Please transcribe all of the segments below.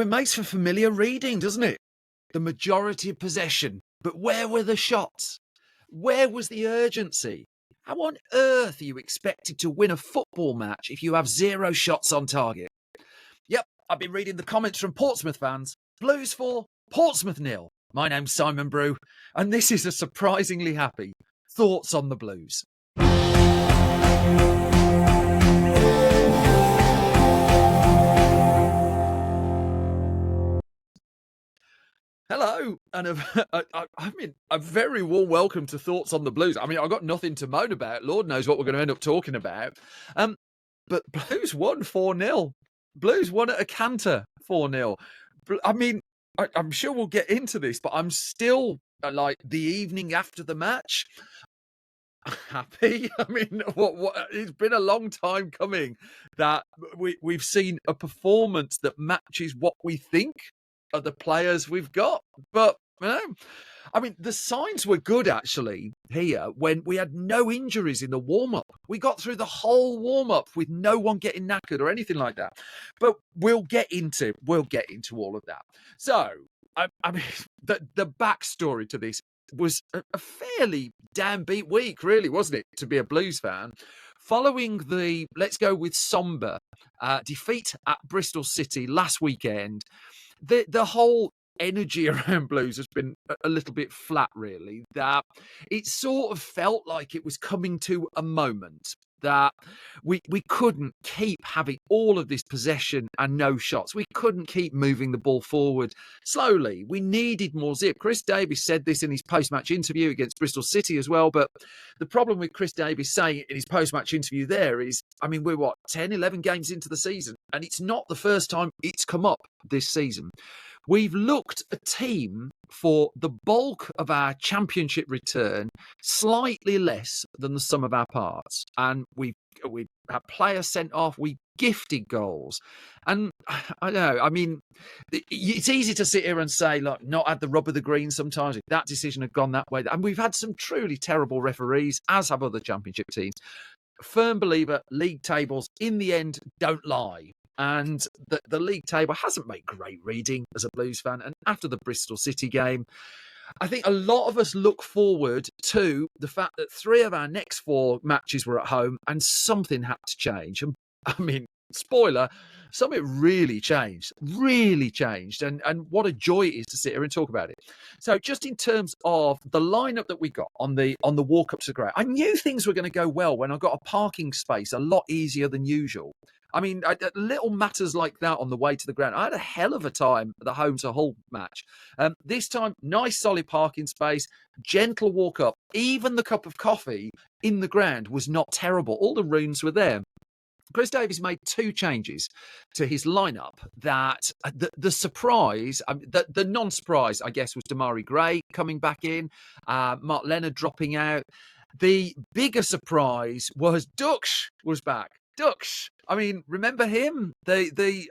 makes for familiar reading, doesn't it? The majority of possession. But where were the shots? Where was the urgency? How on earth are you expected to win a football match if you have 0 shots on target? Yep, I've been reading the comments from Portsmouth fans. Blues 4, Portsmouth 0. My name's Simon Brew, and this is a surprisingly happy Thoughts on the Blues. Hello, and a very warm welcome to Thoughts on the Blues. I mean, I've got nothing to moan about. Lord knows what we're going to end up talking about. But Blues won 4-0. Blues won at a canter 4-0. I mean, I'm sure we'll get into this, but I'm still, like, the evening after the match, happy. I mean, what? It's been a long time coming that we've seen a performance that matches what we think are the players we've got. But, I mean, the signs were good, actually, here when we had no injuries in the warm-up. We got through the whole warm-up with no one getting knackered or anything like that. But we'll get into all of that. So, I mean, the backstory to this was a fairly downbeat week, really, wasn't it, to be a Blues fan? Following the, let's go with sombre, defeat at Bristol City last weekend, the whole energy around Blues has been a little bit flat, really. That it sort of felt like it was coming to a moment that we couldn't keep having all of this possession and no shots. We couldn't keep moving the ball forward slowly. We needed more zip. Chris Davies said this in his post-match interview against Bristol City as well. But the problem with Chris Davies saying in his post-match interview there is, I mean, we're 10, 11 games into the season, and it's not the first time it's come up this season. We've looked a team for the bulk of our championship return slightly less than the sum of our parts. And we've had players sent off, we gifted goals. And I know, I mean, it's easy to sit here and say, look, not had the rub of the green sometimes. If that decision had gone that way. And we've had some truly terrible referees, as have other championship teams. Firm believer, league tables, in the end, don't lie. And the league table hasn't made great reading as a Blues fan. And after the Bristol City game, I think a lot of us look forward to the fact that 3 of our next 4 matches were at home and something had to change. And I mean, spoiler, something really changed. And what a joy it is to sit here and talk about it. So just in terms of the lineup that we got on the walk up to the ground, I knew things were going to go well when I got a parking space a lot easier than usual. I mean, little matters like that on the way to the ground. I had a hell of a time at the home to Hull match. This time, nice solid parking space, gentle walk up. Even the cup of coffee in the ground was not terrible. All the rooms were there. Chris Davies made 2 changes to his lineup that the surprise, the non-surprise, I guess, was Damari Gray coming back in, Mark Leonard dropping out. The bigger surprise was Ducksh was back. Ducksh, I mean, remember him? Keshi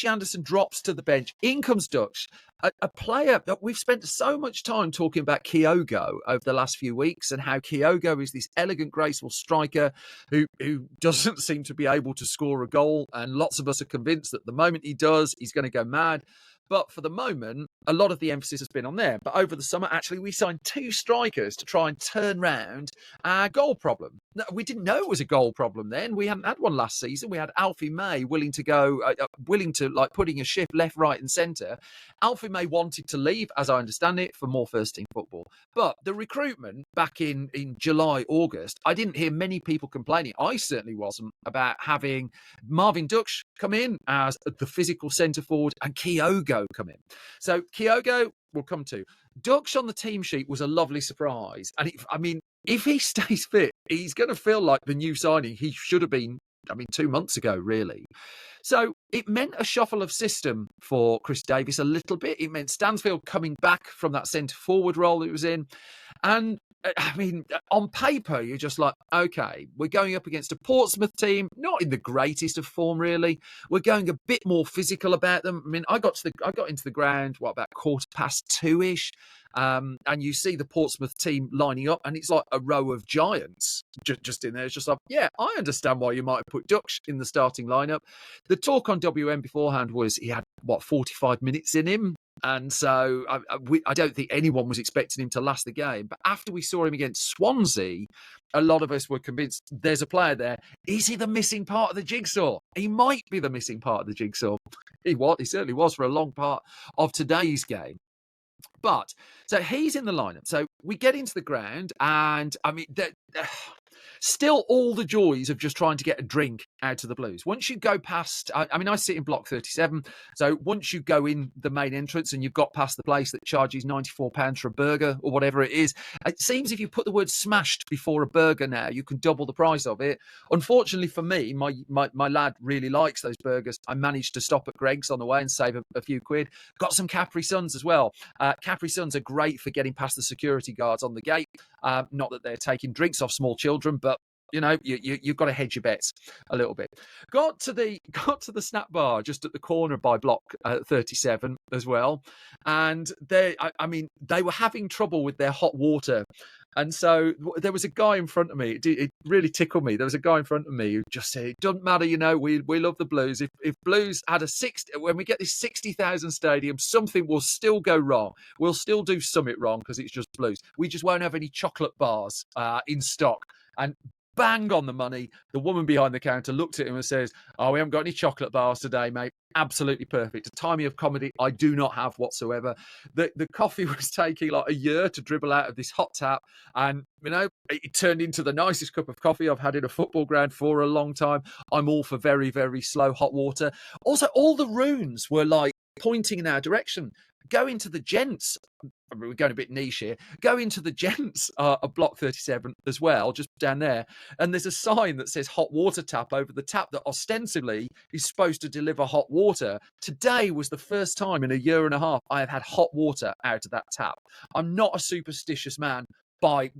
Anderson drops to the bench. In comes Ducksh, a player that we've spent so much time talking about Kyogo over the last few weeks and how Kyogo is this elegant, graceful striker who doesn't seem to be able to score a goal. And lots of us are convinced that the moment he does, he's going to go mad. But for the moment, a lot of the emphasis has been on there. But over the summer, actually, we signed 2 strikers to try and turn round our goal problem. We didn't know it was a goal problem then. We hadn't had one last season. We had Alfie May willing to like putting a shift left, right and centre. Alfie May wanted to leave, as I understand it, for more first-team football. But the recruitment back in July, August, I didn't hear many people complaining. I certainly wasn't, about having Marvin Ducksh come in as the physical centre forward and Kyogo come in. So Kyogo will come to. Ducksh on the team sheet was a lovely surprise. And if he stays fit, he's going to feel like the new signing he should have been, 2 months ago, really. So it meant a shuffle of system for Chris Davies a little bit. It meant Stansfield coming back from that centre forward role he was in. And I mean, on paper, you're just like, okay, we're going up against a Portsmouth team, not in the greatest of form, really. We're going a bit more physical about them. I mean, I got into the ground, about 2:15-ish, and you see the Portsmouth team lining up, and it's like a row of giants just in there. It's just like, yeah, I understand why you might have put Ducksh in the starting lineup. The talk on WM beforehand was he had 45 minutes in him. And so I don't think anyone was expecting him to last the game. But after we saw him against Swansea, a lot of us were convinced there's a player there. Is he the missing part of the jigsaw? He might be the missing part of the jigsaw. He certainly was for a long part of today's game. But so he's in the lineup. So we get into the ground, and I mean, still all the joys of just trying to get a drink out of the Blues. Once you go past, I mean, I sit in block 37. So once you go in the main entrance and you've got past the place that charges £94 for a burger or whatever it is, it seems if you put the word smashed before a burger now, you can double the price of it. Unfortunately for me, my lad really likes those burgers. I managed to stop at Greg's on the way and save a few quid. Got some Capri Suns as well. Capri Suns are great for getting past the security guards on the gate. Not that they're taking drinks off small children, but you've got to hedge your bets a little bit. Got to the snack bar just at the corner by block 37 as well, and they were having trouble with their hot water. And so there was a guy in front of me. It really tickled me. There was a guy in front of me who just said, "It doesn't matter, we love the Blues. If Blues had when we get this 60,000 stadium, something will still go wrong. We'll still do something wrong because it's just Blues. We just won't have any chocolate bars in stock." And bang on the money. The woman behind the counter looked at him and says, "Oh, we haven't got any chocolate bars today, mate." Absolutely perfect. A timing of comedy I do not have whatsoever. The coffee was taking like a year to dribble out of this hot tap, and it turned into the nicest cup of coffee I've had in a football ground for a long time. I'm all for very, very slow hot water. Also, all the runes were like pointing in our direction. Go into the gents. We're going a bit niche here. Go into the gents of block 37 as well, just down there. And there's a sign that says hot water tap over the tap that ostensibly is supposed to deliver hot water. Today was the first time in a year and a half I have had hot water out of that tap. I'm not a superstitious man by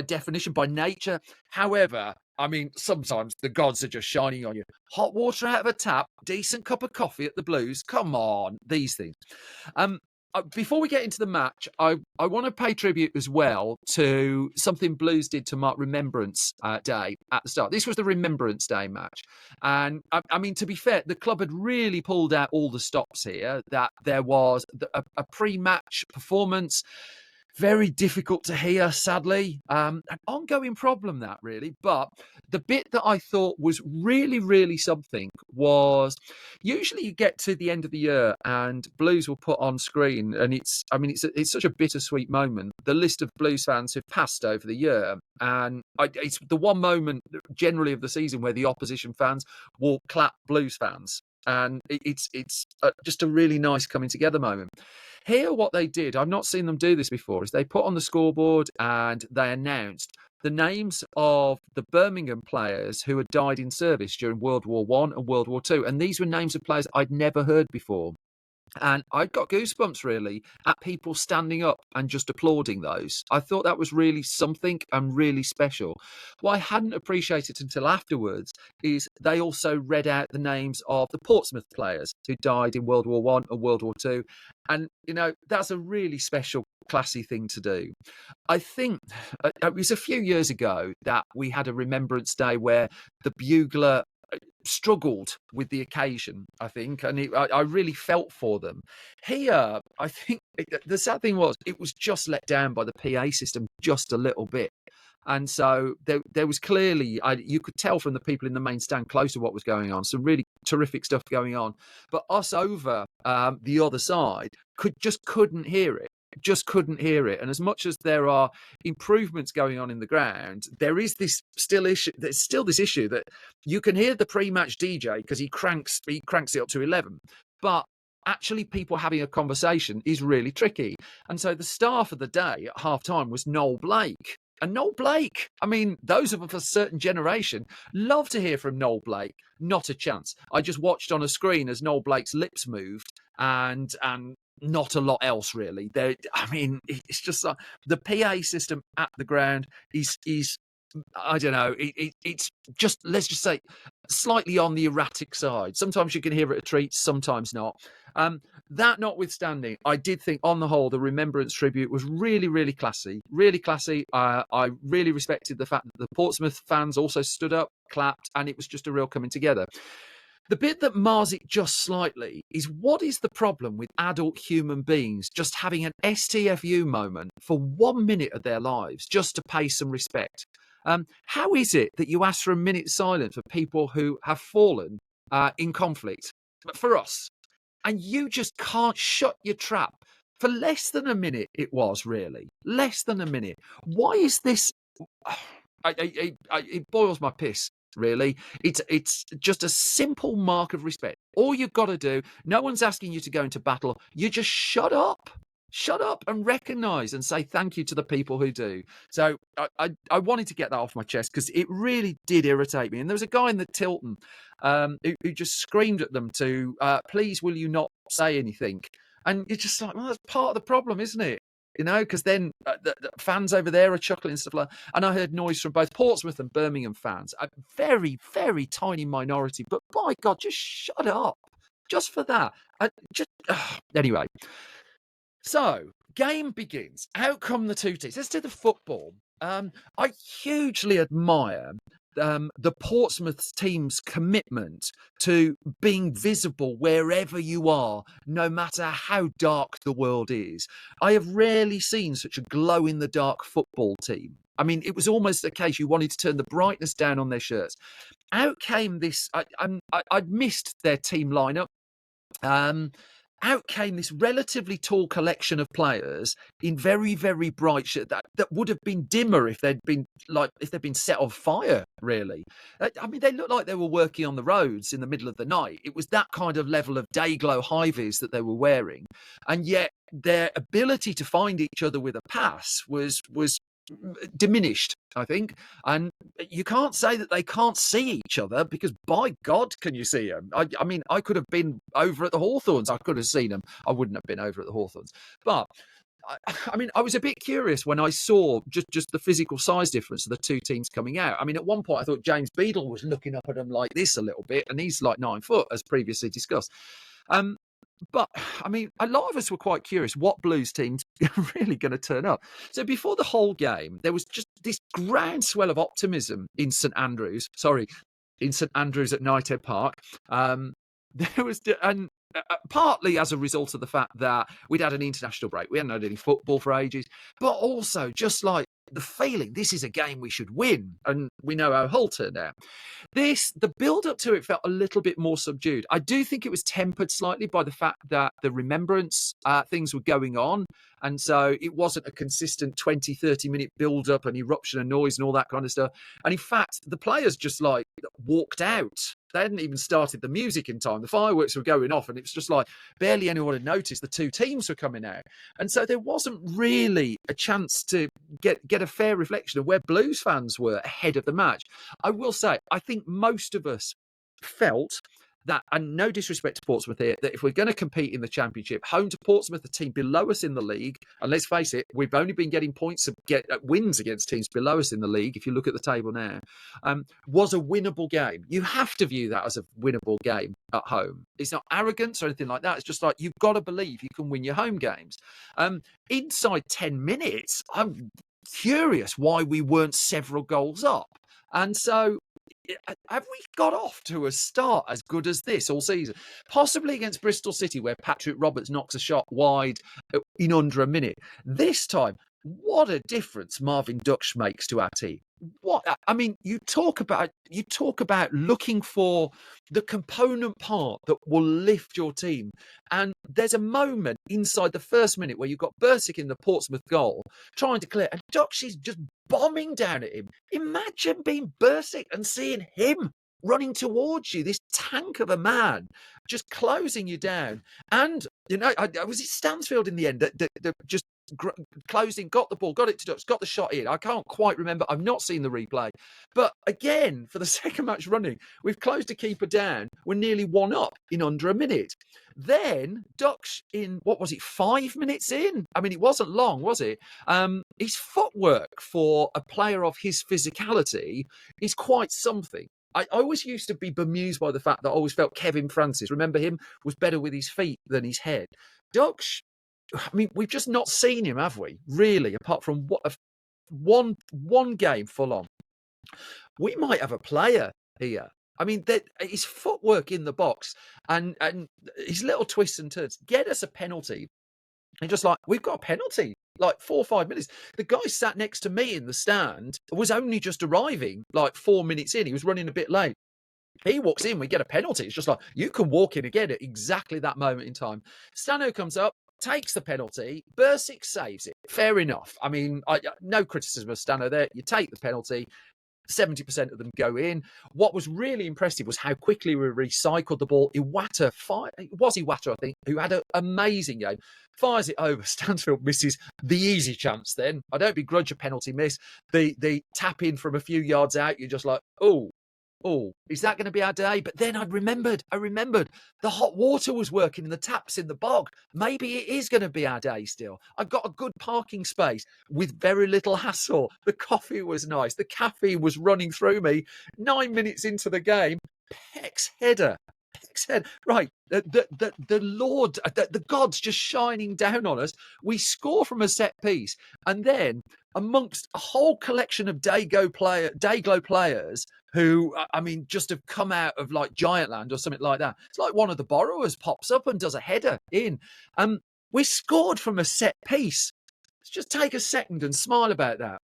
definition, by nature. However, I mean, sometimes the gods are just shining on you. Hot water out of a tap, decent cup of coffee at the Blues. Come on, these things. Before we get into the match, I want to pay tribute as well to something Blues did to mark Remembrance Day at the start. This was the Remembrance Day match. And I mean, to be fair, the club had really pulled out all the stops here, that there was a pre-match performance. Very difficult to hear, sadly. An ongoing problem, that really. But the bit that I thought was really, really something was usually you get to the end of the year and Blues will put on screen, and it's such a bittersweet moment. The list of Blues fans who've passed over the year, and it's the one moment generally of the season where the opposition fans will clap Blues fans. And it's just a really nice coming together moment. Here, what they did, I've not seen them do this before, is they put on the scoreboard and they announced the names of the Birmingham players who had died in service during World War I and World War II. And these were names of players I'd never heard before. And I got goosebumps, really, at people standing up and just applauding those. I thought that was really something and really special. What I hadn't appreciated until afterwards is they also read out the names of the Portsmouth players who died in World War I and World War II. And, that's a really special, classy thing to do. I think it was a few years ago that we had a Remembrance Day where the bugler struggled with the occasion, I think, and I really felt for them. Here, I think the sad thing was it was just let down by the PA system just a little bit. And so there was clearly, you could tell from the people in the main stand close to what was going on, some really terrific stuff going on. But us over the other side couldn't hear it. Just couldn't hear it. And as much as there are improvements going on in the ground, there is this there's still this issue that you can hear the pre-match DJ because he cranks it up to 11, but actually people having a conversation is really tricky. And so the star for the day at half-time was Noel Blake. And Noel Blake, I mean, those of a certain generation love to hear from Noel Blake. Not a chance. I just watched on a screen as Noel Blake's lips moved and not a lot else really. I mean, it's just like the PA system at the ground is I don't know. It's just, let's just say, slightly on the erratic side. Sometimes you can hear it a treat, sometimes not. That notwithstanding, I did think, on the whole, the Remembrance tribute was really, really classy. Really classy. I really respected the fact that the Portsmouth fans also stood up, clapped, and it was just a real coming together. The bit that mars it just slightly is, what is the problem with adult human beings just having an STFU moment for 1 minute of their lives just to pay some respect? How is it that you ask for a minute's silence for people who have fallen in conflict for us, and you just can't shut your trap for less than a minute? It was really less than a minute. Why is this? It boils my piss. Really, it's just a simple mark of respect. All you've got to do, no one's asking you to go into battle. You just shut up and recognise and say thank you to the people who do. So I wanted to get that off my chest because it really did irritate me. And there was a guy in the Tilton who just screamed at them to, please, will you not say anything? And you're just like, well, that's part of the problem, isn't it? You know, because then the fans over there are chuckling and stuff like that. And I heard noise from both Portsmouth and Birmingham fans. A very, very tiny minority. But by God, just shut up. Just for that. Anyway. So, game begins. Out come the two teams. Let's do the football. I hugely admire the Portsmouth team's commitment to being visible wherever you are, no matter how dark the world is. I have rarely seen such a glow-in-the-dark football team. I mean, it was almost a case you wanted to turn the brightness down on their shirts. Out came this... I'd missed their team lineup. Out came this relatively tall collection of players in very, very bright shirts that would have been dimmer if they'd been set on fire, really. I mean, they looked like they were working on the roads in the middle of the night. It was that kind of level of day glow high-vis that they were wearing. And yet their ability to find each other with a pass was diminished, I think. And you can't say that they can't see each other, because by God, can you see them? I mean, I could have been over at the Hawthorns. I could have seen them. I wouldn't have been over at the Hawthorns. But I mean, I was a bit curious when I saw just the physical size difference of the two teams coming out. I mean, at one point, I thought James Beadle was looking up at them like this a little bit, and he's like 9 foot, as previously discussed. But, I mean, a lot of us were quite curious what Blues team's really going to turn up. So before the whole game, there was just this groundswell of optimism in St Andrews at Knighthead Park. There was, and partly as a result of the fact that we'd had an international break. We hadn't had any football for ages, but also just like the feeling this is a game we should win. And we know how Hull turned out. The build up to it felt a little bit more subdued. I do think it was tempered slightly by the fact that the Remembrance things were going on. And so it wasn't a consistent 20, 30 minute build up and eruption of noise and all that kind of stuff. And in fact, the players just like walked out. They hadn't even started the music in time. The fireworks were going off, and it was just like barely anyone had noticed the two teams were coming out. And so there wasn't really a chance to get a fair reflection of where Blues fans were ahead of the match. I will say, I think most of us felt that, and no disrespect to Portsmouth here, that if we're going to compete in the Championship, home to Portsmouth, the team below us in the league, and let's face it, we've only been getting points wins against teams below us in the league, if you look at the table now, was a winnable game. You have to view that as a winnable game at home. It's not arrogance or anything like that. It's just like, you've got to believe you can win your home games. Inside 10 minutes, I'm curious why we weren't several goals up. And so, have we got off to a start as good as this all season? Possibly against Bristol City, where Patrick Roberts knocks a shot wide in under a minute. This time, what a difference Marvin Ducksh makes to our team. I mean, you talk about looking for the component part that will lift your team. And there's a moment inside the first minute where you've got Bursick in the Portsmouth goal trying to clear, and Ducksh is just bombing down at him. Imagine being Bursick and seeing him running towards you, this tank of a man, just closing you down. And, you know, was it Stansfield in the end that just closed in, got the ball, got it to Ducksh, got the shot in. I can't quite remember. I've not seen the replay. But again, for the second match running, we've closed a keeper down. We're nearly 1-up in under a minute. Then Ducksh in, 5 minutes in? I mean, it wasn't long, was it? His footwork for a player of his physicality is quite something. I always used to be bemused by the fact that I always felt Kevin Francis, remember him, was better with his feet than his head. Ducksh, I mean, we've just not seen him, have we? Really, apart from one game full on. We might have a player here. I mean, his footwork in the box and his little twists and turns get us a penalty. And just like, we've got a penalty, like 4 or 5 minutes. The guy sat next to me in the stand was only just arriving, like 4 minutes in. He was running a bit late. He walks in, we get a penalty. It's just like, you can walk in again at exactly that moment in time. Stano comes up, takes the penalty. Bursic saves it. Fair enough. I mean, no criticism of Stano there. You take the penalty. 70% of them go in. What was really impressive was how quickly we recycled the ball. Iwata, I think, who had an amazing game. Fires it over. Stansfield misses the easy chance then. I don't begrudge a penalty miss. The tap in from a few yards out, you're just like, oh, is that going to be our day? But then I remembered the hot water was working in the taps in the bog. Maybe it is going to be our day still. I got a good parking space with very little hassle. The coffee was nice. The caffeine was running through me. 9 minutes into the game, Peck's header. Right, the Lord, the gods just shining down on us. We score from a set piece, and then amongst a whole collection of Dayglow players who, I mean, just have come out of like Giantland or something like that. It's like one of the borrowers pops up and does a header in. We scored from a set piece. Let's just take a second and smile about that.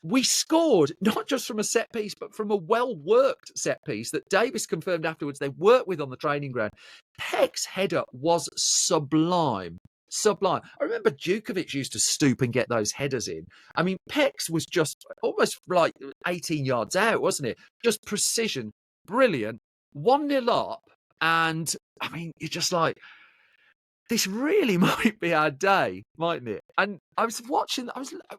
We scored not just from a set piece, but from a well-worked set piece that Davis confirmed afterwards they worked with on the training ground. Peck's header was sublime. I remember Djukovic used to stoop and get those headers in. I mean, Peck's was just almost like 18 yards out, wasn't it? Just precision, brilliant. 1-0 up, and I mean, you're just like, this really might be our day, mightn't it? And I was watching,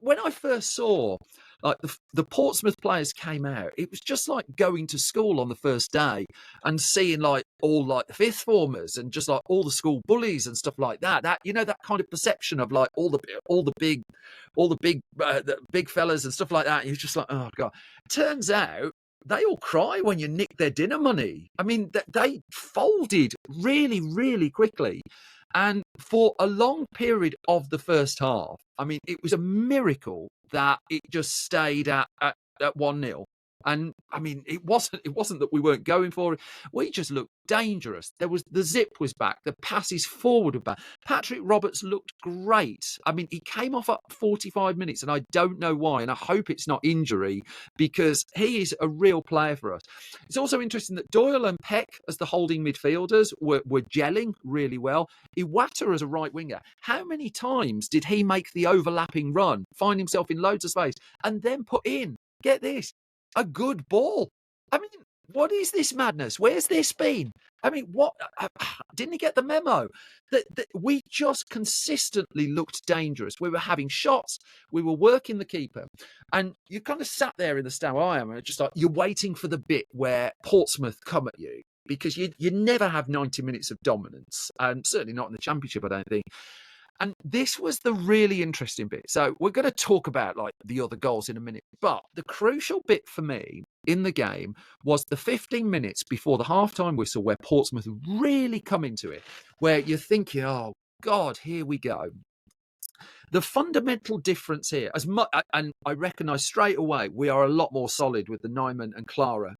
when I first saw like the Portsmouth players came out, it was just like going to school on the first day and seeing like all like the fifth formers and just like all the school bullies and stuff like that. That, you know, that kind of perception of like all the big fellas and stuff like that. You're just like, oh God. Turns out they all cry when you nick their dinner money. I mean, they folded really, really quickly. And for a long period of the first half, I mean, it was a miracle that it just stayed at 1-0. And I mean, it wasn't that we weren't going for it. We just looked dangerous. The zip was back. The passes forward were back. Patrick Roberts looked great. I mean, he came off at 45 minutes, and I don't know why. And I hope it's not injury, because he is a real player for us. It's also interesting that Doyle and Peck as the holding midfielders were gelling really well. Iwata as a right winger. How many times did he make the overlapping run, find himself in loads of space, and then put in, get this, a good ball? I mean, what is this madness? Where's this been? I mean, what? Didn't he get the memo? That we just consistently looked dangerous. We were having shots. We were working the keeper. And you kind of sat there in the stand where I am, and just like, you're waiting for the bit where Portsmouth come at you, because you never have 90 minutes of dominance, and certainly not in the Championship, I don't think. And this was the really interesting bit. So we're going to talk about like the other goals in a minute. But the crucial bit for me in the game was the 15 minutes before the halftime whistle, where Portsmouth really come into it, where you're thinking, oh, God, here we go. The fundamental difference here, and I recognise straight away, we are a lot more solid with the Nyman and Clara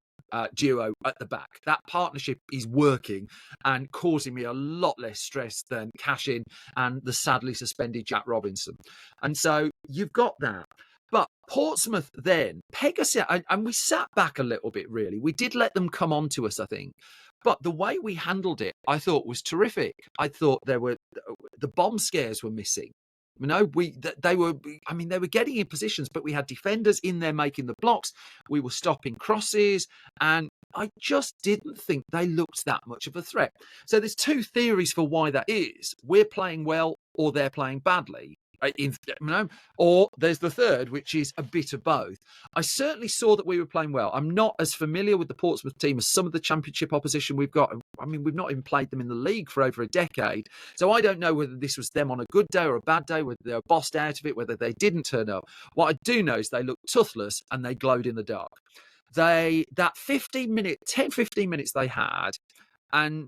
duo at the back. That partnership is working and causing me a lot less stress than Cashin and the sadly suspended Jack Robinson. And so you've got that. But Portsmouth then, Pegasus, and we sat back a little bit, really. We did let them come on to us, I think. But the way we handled it, I thought, was terrific. I thought the bomb scares were missing. You know, they were getting in positions, but we had defenders in there making the blocks. We were stopping crosses, and I just didn't think they looked that much of a threat. So there's two theories for why that is. We're playing well or they're playing badly. Or there's the third, which is a bit of both. I certainly saw that we were playing well. I'm not as familiar with the Portsmouth team as some of the championship opposition we've got. I mean, we've not even played them in the league for over a decade. So I don't know whether this was them on a good day or a bad day, whether they were bossed out of it, whether they didn't turn up. What I do know is they looked toothless and they glowed in the dark. That 15 minutes they had, and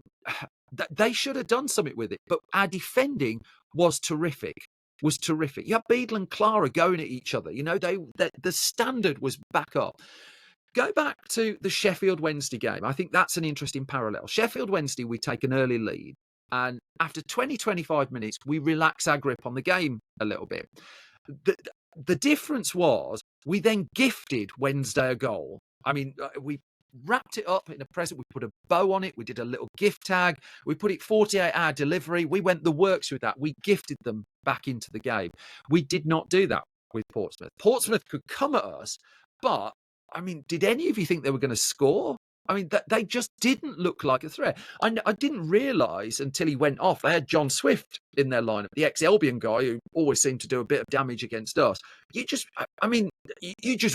they should have done something with it. But our defending was terrific. You have Beadle and Clara going at each other. The standard was back up. Go back to the Sheffield Wednesday game. I think that's an interesting parallel. Sheffield Wednesday, we take an early lead. And after 25 minutes, we relax our grip on the game a little bit. The difference was we then gifted Wednesday a goal. I mean, we wrapped it up in a present. We put a bow on it. We did a little gift tag. We put it 48-hour delivery. We went the works with that. We gifted them back into the game. We did not do that with Portsmouth. Portsmouth could come at us, but, I mean, did any of you think they were going to score? I mean, they just didn't look like a threat. I didn't realise until he went off. They had John Swift in their lineup, the ex-Albion guy who always seemed to do a bit of damage against us. You just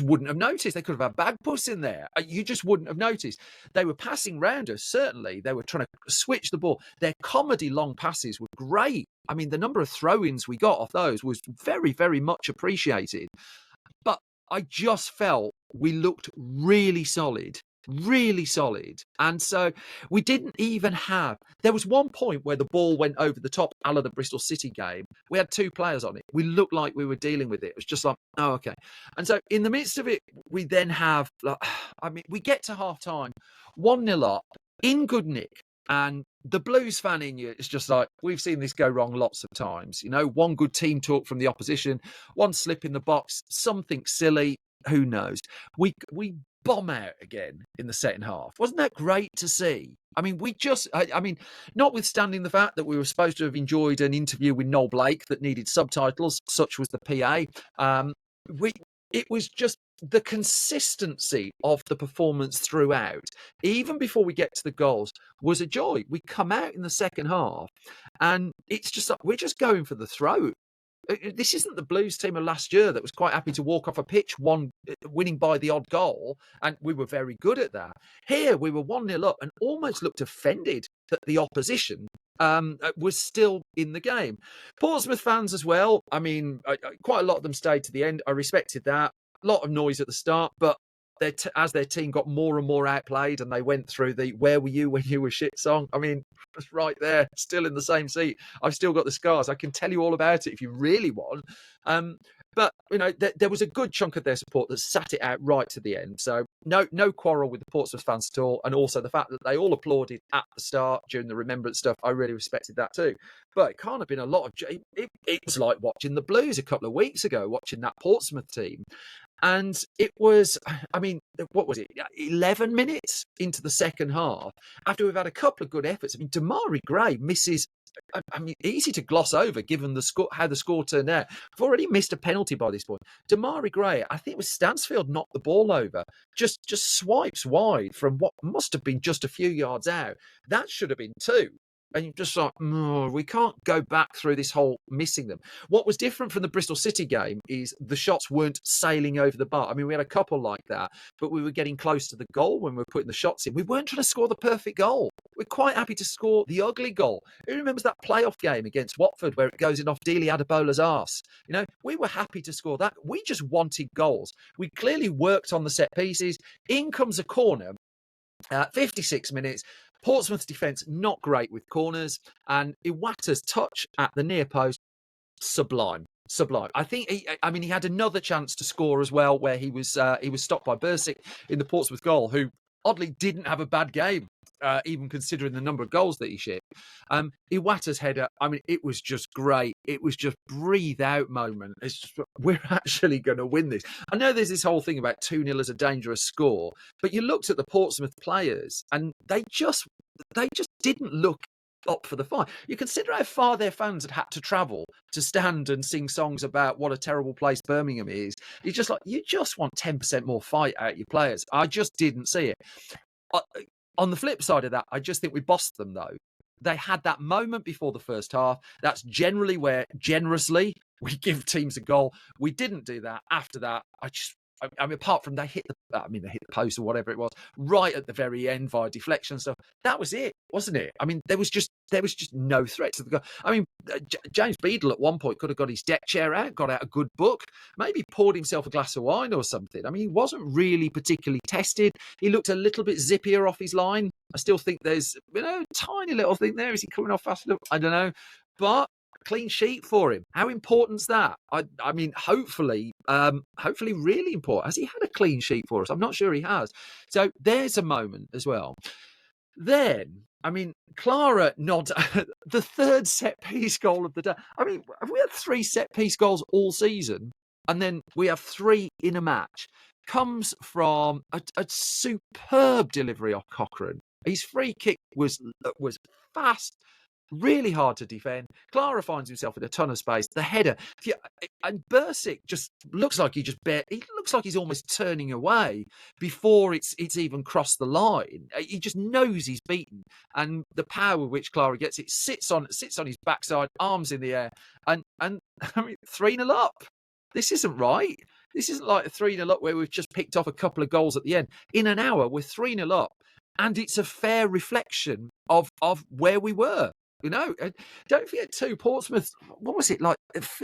wouldn't have noticed. They could have had Bagpuss in there. You just wouldn't have noticed. They were passing round us, certainly. They were trying to switch the ball. Their comedy long passes were great. I mean, the number of throw-ins we got off those was very, very much appreciated. But I just felt we looked really solid. And so we didn't even have, there was one point where the ball went over the top, a la the Bristol City game. We had two players on it. We looked like we were dealing with it. It was just like, oh, okay. And so in the midst of it, we then have, we get to half time, 1-0 up, in good nick. And the Blues fan in you is just like, we've seen this go wrong lots of times. One good team talk from the opposition, one slip in the box, something silly, who knows. We bomb out again in the second half. Wasn't that great to see? I mean, notwithstanding the fact that we were supposed to have enjoyed an interview with Noel Blake that needed subtitles, such was the PA, it was just the consistency of the performance throughout, even before we get to the goals, was a joy. We come out in the second half and it's just like, we're just going for the throat. This isn't the Blues team of last year that was quite happy to walk off a pitch, winning by the odd goal, and we were very good at that. Here, we were 1-0 up and almost looked offended that the opposition was still in the game. Portsmouth fans as well, I mean, quite a lot of them stayed to the end. I respected that. A lot of noise at the start, but as their team got more and more outplayed and they went through the "Where were you when you were shit" song, I mean, just right there, still in the same seat. I've still got the scars. I can tell you all about it if you really want. But there was a good chunk of their support that sat it out right to the end. So no quarrel with the Portsmouth fans at all. And also the fact that they all applauded at the start during the remembrance stuff, I really respected that too. But it can't have been a lot of. It was like watching the Blues a couple of weeks ago, watching that Portsmouth team. And it was, I mean, what was it? 11 minutes into the second half, after we've had a couple of good efforts. I mean, Damari Gray misses. I mean, easy to gloss over given the score, how the score turned out. We've already missed a penalty by this point. Damari Gray, I think it was Stansfield, knocked the ball over, just swipes wide from what must have been just a few yards out. That should have been two. And you're just like, we can't go back through this whole missing them. What was different from the Bristol City game is the shots weren't sailing over the bar. I mean, we had a couple like that, but we were getting close to the goal when we were putting the shots in. We weren't trying to score the perfect goal. We're quite happy to score the ugly goal. Who remembers that playoff game against Watford where it goes in off Dele Adebola's arse? We were happy to score that. We just wanted goals. We clearly worked on the set pieces. In comes a corner. 56 minutes. Portsmouth's defence not great with corners, and Iwata's touch at the near post, sublime. I think he had another chance to score as well, where he was stopped by Bursic in the Portsmouth goal, who oddly didn't have a bad game, even considering the number of goals that he shipped. Iwata's header, I mean, it was just great. It was just breathe out moment. It's just, we're actually going to win this. I know there's this whole thing about 2-0 as a dangerous score, but you looked at the Portsmouth players and they just didn't look up for the fight. You consider how far their fans had to travel to stand and sing songs about what a terrible place Birmingham is. You just want 10% more fight out of your players. I just didn't see it. uh, on the flip side of that, I just think we bossed them, though. They had that moment before the first half. That's generally where, generously, we give teams a goal. We didn't do that. After that, I mean, apart from they hit the post or whatever it was, right at the very end via deflection and stuff. That was it, wasn't it? I mean, there was just no threat to the goal. I mean, James Beadle at one point could have got his deck chair out, got out a good book, maybe poured himself a glass of wine or something. I mean, he wasn't really particularly tested. He looked a little bit zippier off his line. I still think there's, tiny little thing there. Is he coming off fast enough? I don't know. But clean sheet for him. How important's that? I mean, hopefully really important. Has he had a clean sheet for us? I'm not sure he has. So there's a moment as well. Then, I mean, Clara nods the third set-piece goal of the day. I mean, have we had 3 set-piece goals all season? And then we have 3 in a match. Comes from a superb delivery off Cochrane. His free kick was fast, really hard to defend. Clara finds himself in a ton of space. The header, and Bursic just looks like he looks like he's almost turning away before it's even crossed the line. He just knows he's beaten, and the power with which Clara gets it sits on his backside, arms in the air, and I mean 3-0 up. This isn't right. This isn't like a 3-0 up where we've just picked off a couple of goals at the end. In an hour, we're 3-0 up, and it's a fair reflection of where we were. Don't forget too, Portsmouth, what was it, like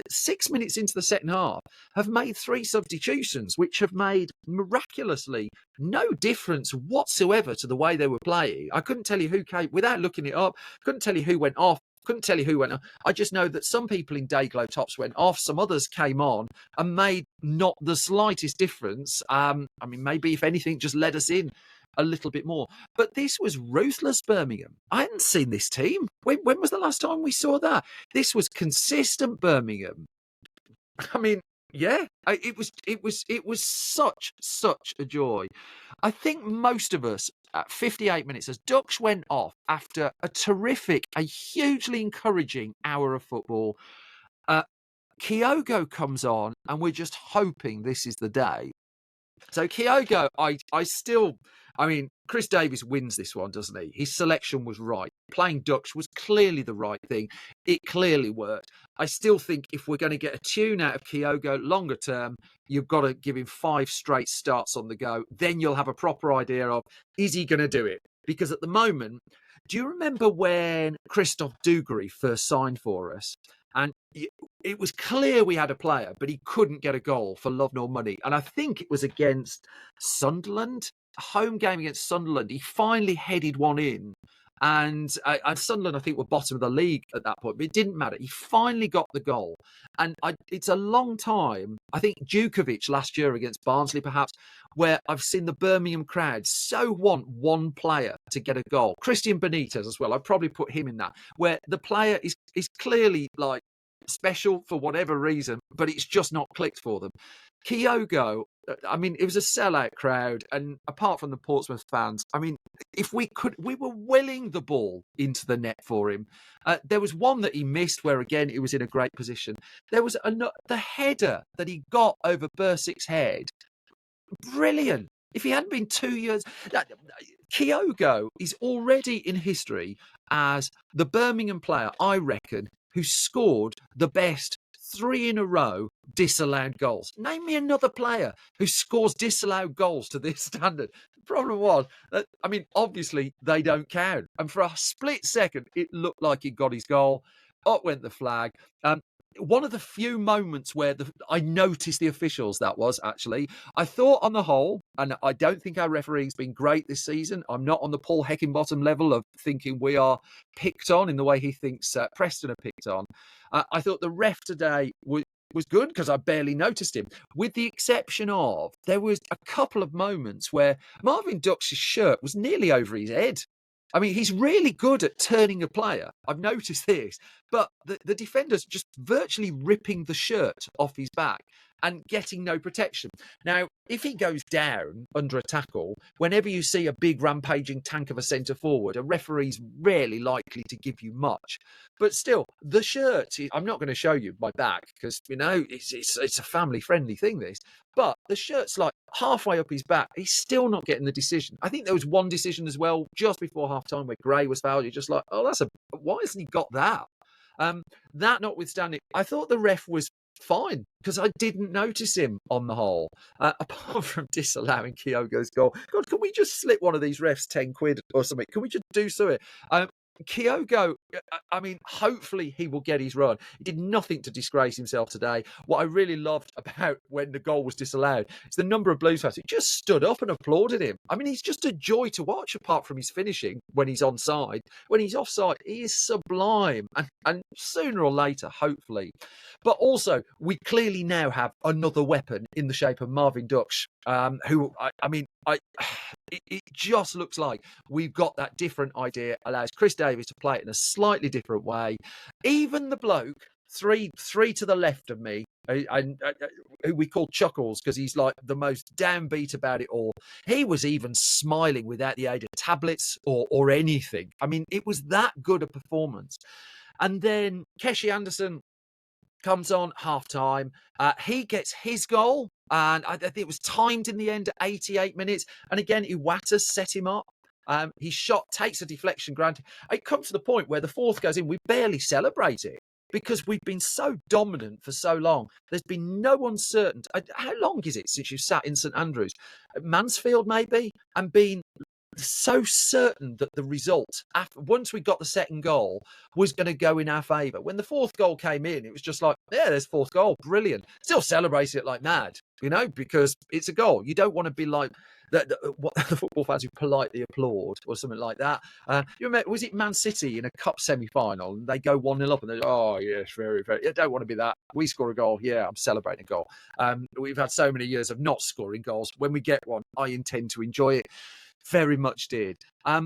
6 minutes into the second half, have made 3 substitutions, which have made miraculously no difference whatsoever to the way they were playing. I couldn't tell you who came, without looking it up, couldn't tell you who went off, couldn't tell you who went on. I just know that some people in Dayglow tops went off, some others came on and made not the slightest difference. I mean, maybe if anything, just let us in a little bit more. But this was ruthless Birmingham. I hadn't seen this team. When was the last time we saw that? This was consistent Birmingham. I mean, yeah, it was such a joy. I think most of us at 58 minutes, as Ducksh went off after a hugely encouraging hour of football, Kyogo comes on, and we're just hoping this is the day. So Kyogo, I mean, Chris Davies wins this one, doesn't he? His selection was right. Playing Ducksh was clearly the right thing. It clearly worked. I still think if we're going to get a tune out of Kyogo longer term, you've got to give him 5 straight starts on the go. Then you'll have a proper idea of, is he going to do it? Because at the moment, do you remember when Christophe Dugarry first signed for us? And it was clear we had a player, but he couldn't get a goal for love nor money. And I think it was against Sunderland, a home game against Sunderland. He finally headed one in. And Sunderland, I think, were bottom of the league at that point, but it didn't matter. He finally got the goal. And it's a long time. I think Djukovic last year against Barnsley, perhaps, where I've seen the Birmingham crowd so want one player to get a goal. Christian Benitez as well. I'd probably put him in that, where the player is clearly like special for whatever reason, but it's just not clicked for them. Kyogo, I mean, it was a sellout crowd, and apart from the Portsmouth fans, I mean, if we were willing the ball into the net for him. There was one that he missed where, again, he was in a great position. There was the header that he got over Bursic's head. Brilliant. If he hadn't been 2 years... Kyogo is already in history as the Birmingham player, I reckon, who scored the best 3 in a row disallowed goals. Name me another player who scores disallowed goals to this standard. The problem was, I mean, obviously they don't count. And for a split second, it looked like he got his goal. Up went the flag. One of the few moments where I noticed the officials, that was actually, I thought on the whole, and I don't think our refereeing's been great this season. I'm not on the Paul Heckingbottom level of thinking we are picked on in the way he thinks Preston are picked on. I thought the ref today was good because I barely noticed him, with the exception of there was a couple of moments where Marvin Ducksh's shirt was nearly over his head. I mean, he's really good at turning a player. I've noticed this. But the defender's just virtually ripping the shirt off his back. and getting no protection. Now, if he goes down under a tackle, whenever you see a big rampaging tank of a centre forward, a referee's rarely likely to give you much. But still, the shirt, I'm not going to show you my back because, it's a family-friendly thing, this. But the shirt's like halfway up his back. He's still not getting the decision. I think there was one decision as well just before half-time where Gray was fouled. You're just like, why hasn't he got that? That notwithstanding, I thought the ref was fine because I didn't notice him on the whole, apart from disallowing Kyogo's goal. God, can we just slip one of these refs 10 quid or something? Can we just do something? Kyogo, hopefully he will get his run. He did nothing to disgrace himself today. What I really loved about when the goal was disallowed is the number of Blues fans who just stood up and applauded him. He's just a joy to watch apart from his finishing when he's onside. When he's offside, he is sublime. And sooner or later, hopefully. But also, we clearly now have another weapon in the shape of Marvin Ducksh, who, it just looks like we've got that different idea, allows Chris Davis to play it in a slightly different way. Even the bloke, three to the left of me, who we call Chuckles because he's like the most downbeat about it all. He was even smiling without the aid of tablets or anything. It was that good a performance. And then Keshi Anderson comes on half-time. He gets his goal, and I think it was timed in the end at 88 minutes. And again, Iwata set him up. His shot takes a deflection, granted. It comes to the point where the fourth goes in. We barely celebrate it because we've been so dominant for so long. There's been no uncertainty. How long is it since you sat in St Andrews? Mansfield, maybe? And been so certain that the result, once we got the second goal, was going to go in our favour. When the fourth goal came in, it was just like, yeah, there's fourth goal, brilliant. Still celebrating it like mad, because it's a goal. You don't want to be like the football fans who politely applaud or something like that. You remember, was it Man City in a cup semi-final and they go 1-0 up and they're, oh yes, very, very. I don't want to be that. We score a goal, yeah, I'm celebrating a goal. We've had so many years of not scoring goals. When we get one, I intend to enjoy it. Very much did. 4-0,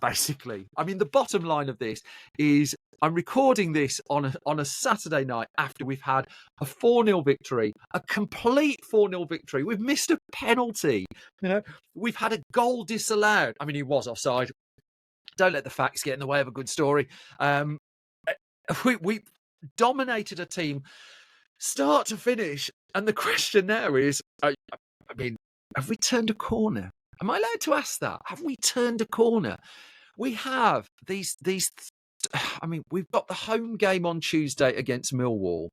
basically. The bottom line of this is I'm recording this on a Saturday night after we've had a 4-0 victory, a complete 4-0 victory. We've missed a penalty. We've had a goal disallowed. He was offside. Don't let the facts get in the way of a good story. We dominated a team start to finish. And the question now is, have we turned a corner? Am I allowed to ask that? Have we turned a corner? We have these. We've got the home game on Tuesday against Millwall,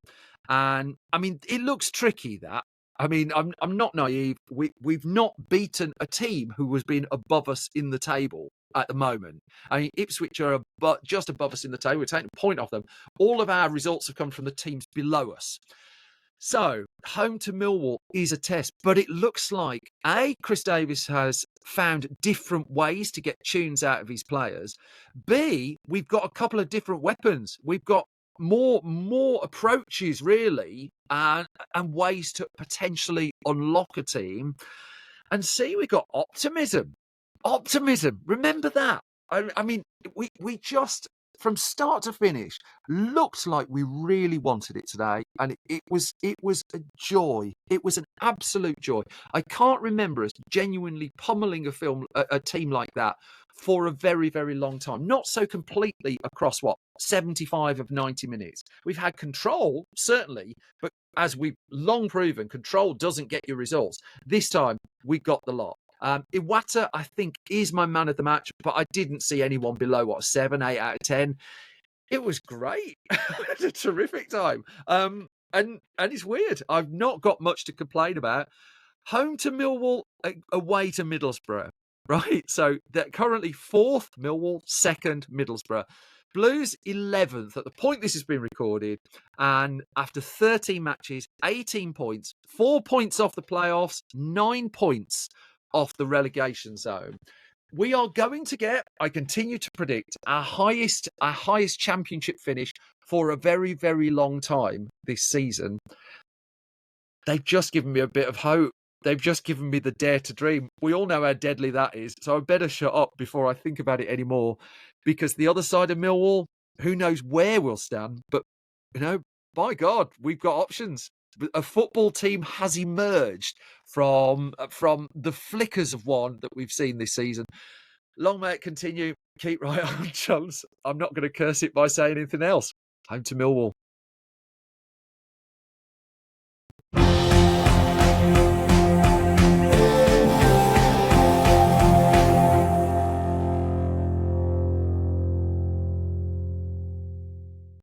and it looks tricky. That I'm not naive. We've not beaten a team who has been above us in the table at the moment. Ipswich are just above us in the table. We're taking a point off them. All of our results have come from the teams below us. So, home to Millwall is a test, but it looks like, A, Chris Davis has found different ways to get tunes out of his players. B, we've got a couple of different weapons. We've got more approaches, really, and ways to potentially unlock a team. And C, we've got optimism. Optimism. Remember that. We just, from start to finish, looked like we really wanted it today, and it was a joy. It was an absolute joy. I can't remember us genuinely pummeling a team like that for a very, very long time. Not so completely across 75 of 90 minutes. We've had control, certainly, but as we've long proven, control doesn't get you results. This time, we got the lot. Iwata, I think, is my man of the match, but I didn't see anyone below 7, 8 out of 10. It was great. It's a terrific time. And it's weird. I've not got much to complain about. Home to Millwall, away to Middlesbrough, right? So they're currently 4th Millwall, 2nd Middlesbrough. Blues 11th at the point this has been recorded, and after 13 matches, 18 points, 4 points off the playoffs, 9 points off the relegation zone. We are going to get, I continue to predict, our highest championship finish for a very, very long time this season. They've just given me a bit of hope. They've just given me the dare to dream. We all know how deadly that is, so I better shut up before I think about it anymore, because the other side of Millwall, who knows where we'll stand, but by God, we've got options. A football team has emerged from the flickers of one that we've seen this season. Long may it continue. Keep right on, chums. I'm not going to curse it by saying anything else. Home to Millwall.